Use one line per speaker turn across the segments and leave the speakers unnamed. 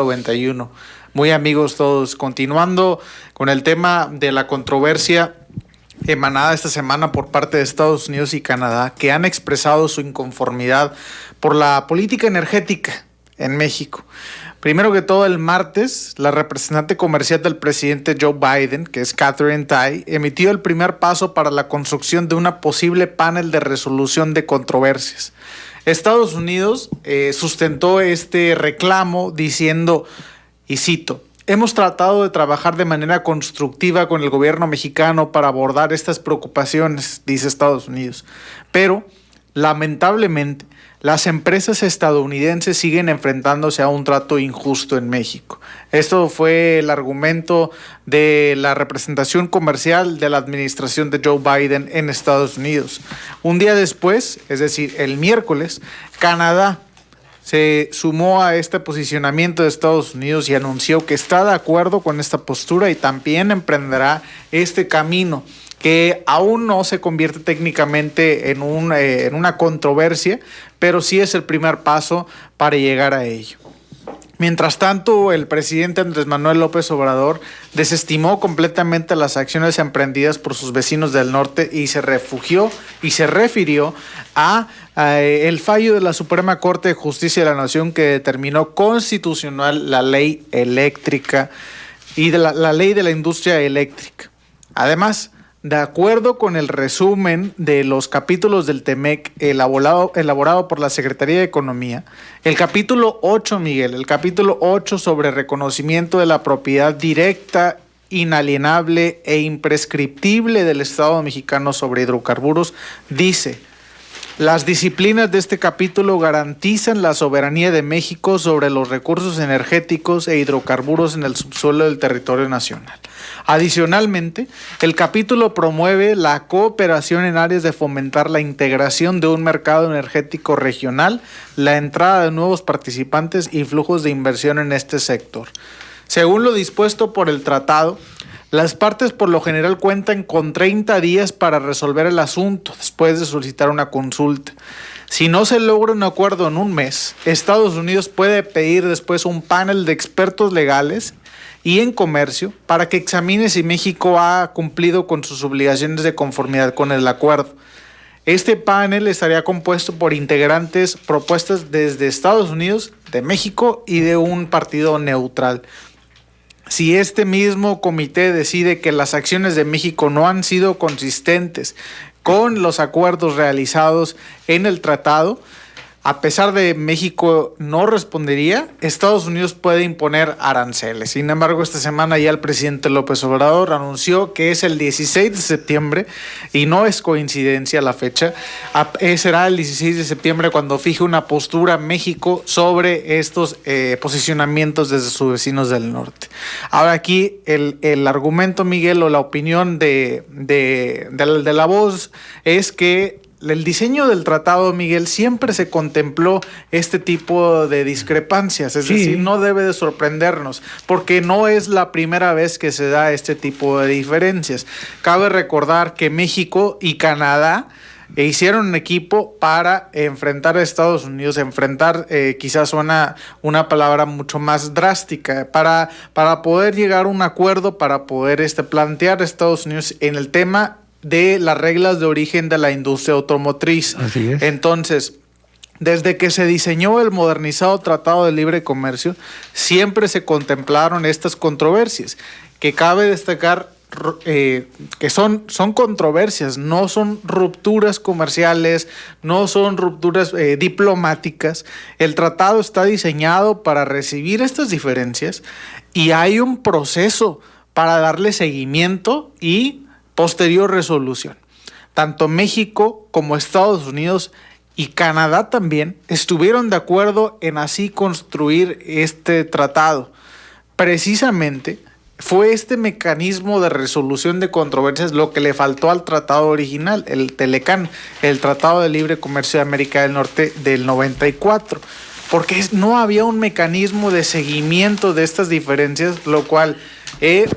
91. Muy amigos todos, continuando con el tema de la controversia emanada esta semana por parte de Estados Unidos y Canadá, que han expresado su inconformidad por la política energética en México. Primero que todo, el martes, la representante comercial del presidente Joe Biden, que es Katherine Tai, emitió el primer paso para la construcción de una posible panel de resolución de controversias. Estados Unidos sustentó este reclamo diciendo, y cito, hemos tratado de trabajar de manera constructiva con el gobierno mexicano para abordar estas preocupaciones, dice Estados Unidos, pero lamentablemente las empresas estadounidenses siguen enfrentándose a un trato injusto en México. Esto fue el argumento de la representación comercial de la administración de Joe Biden en Estados Unidos. Un día después, es decir, el miércoles, Canadá se sumó a este posicionamiento de Estados Unidos y anunció que está de acuerdo con esta postura y también emprenderá este camino, que aún no se convierte técnicamente en una controversia, pero sí es el primer paso para llegar a ello. Mientras tanto, el presidente Andrés Manuel López Obrador desestimó completamente las acciones emprendidas por sus vecinos del norte y se refirió a el fallo de la Suprema Corte de Justicia de la Nación que determinó constitucional la ley eléctrica y de la ley de la industria eléctrica. Además, de acuerdo con el resumen de los capítulos del TEMEC elaborado por la Secretaría de Economía, el capítulo 8, Miguel, el capítulo 8 sobre reconocimiento de la propiedad directa, inalienable e imprescriptible del Estado mexicano sobre hidrocarburos, dice: las disciplinas de este capítulo garantizan la soberanía de México sobre los recursos energéticos e hidrocarburos en el subsuelo del territorio nacional. Adicionalmente, el capítulo promueve la cooperación en áreas de fomentar la integración de un mercado energético regional, la entrada de nuevos participantes y flujos de inversión en este sector. Según lo dispuesto por el tratado, las partes por lo general cuentan con 30 días para resolver el asunto después de solicitar una consulta. Si no se logra un acuerdo en un mes, Estados Unidos puede pedir después un panel de expertos legales y en comercio para que examine si México ha cumplido con sus obligaciones de conformidad con el acuerdo. Este panel estaría compuesto por integrantes propuestas desde Estados Unidos, de México y de un partido neutral. Si este mismo comité decide que las acciones de México no han sido consistentes con los acuerdos realizados en el tratado, a pesar de México no respondería, Estados Unidos puede imponer aranceles. Sin embargo, esta semana ya el presidente López Obrador anunció que es el 16 de septiembre y no es coincidencia la fecha. Será el 16 de septiembre cuando fije una postura México sobre estos posicionamientos desde sus vecinos del norte. Ahora aquí el argumento, Miguel, o la opinión de la voz es que el diseño del tratado, Miguel, siempre se contempló este tipo de discrepancias, es decir, no debe de sorprendernos, porque no es la primera vez que se da este tipo de diferencias. Cabe recordar que México y Canadá hicieron un equipo para enfrentar a Estados Unidos, quizás una palabra mucho más drástica, para poder llegar a un acuerdo, para poder plantear a Estados Unidos en el tema de las reglas de origen de la industria automotriz.
Así es.
Entonces, desde que se diseñó el modernizado Tratado de Libre Comercio, siempre se contemplaron estas controversias, que cabe destacar que son controversias, no son rupturas comerciales, no son rupturas diplomáticas. El tratado está diseñado para recibir estas diferencias y hay un proceso para darle seguimiento y posterior resolución. Tanto México como Estados Unidos y Canadá también estuvieron de acuerdo en así construir este tratado. Precisamente fue este mecanismo de resolución de controversias lo que le faltó al tratado original, el TELECAN, el Tratado de Libre Comercio de América del Norte del 94, porque no había un mecanismo de seguimiento de estas diferencias, lo cual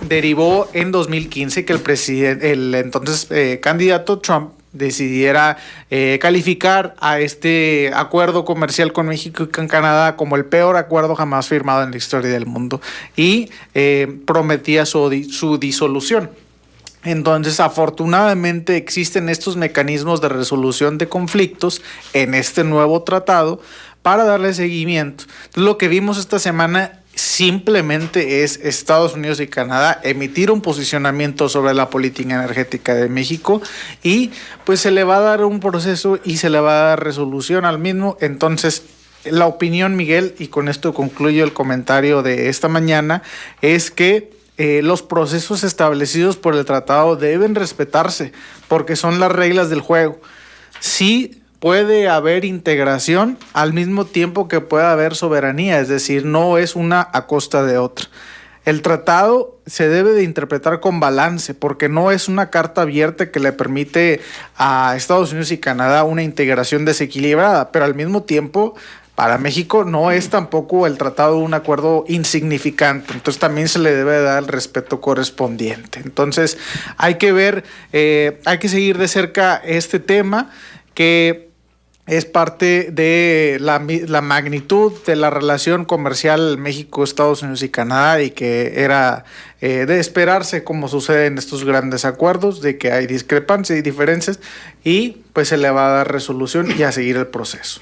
derivó en 2015 que el entonces candidato Trump decidiera calificar a este acuerdo comercial con México y con Canadá como el peor acuerdo jamás firmado en la historia del mundo y prometía su disolución. Entonces, afortunadamente existen estos mecanismos de resolución de conflictos en este nuevo tratado para darle seguimiento. Entonces, lo que vimos esta semana simplemente es Estados Unidos y Canadá emitir un posicionamiento sobre la política energética de México y pues se le va a dar un proceso y se le va a dar resolución al mismo. Entonces, la opinión, Miguel, y con esto concluyo el comentario de esta mañana, es que los procesos establecidos por el tratado deben respetarse porque son las reglas del juego. Sí puede haber integración al mismo tiempo que puede haber soberanía, es decir, no es una a costa de otra. El tratado se debe de interpretar con balance porque no es una carta abierta que le permite a Estados Unidos y Canadá una integración desequilibrada, pero al mismo tiempo para México no es tampoco el tratado un acuerdo insignificante, entonces también se le debe dar el respeto correspondiente. Entonces hay que ver, hay que seguir de cerca este tema que es parte de la magnitud de la relación comercial México, Estados Unidos y Canadá y que era de esperarse como sucede en estos grandes acuerdos, de que hay discrepancias y diferencias y pues se le va a dar resolución y a seguir el proceso.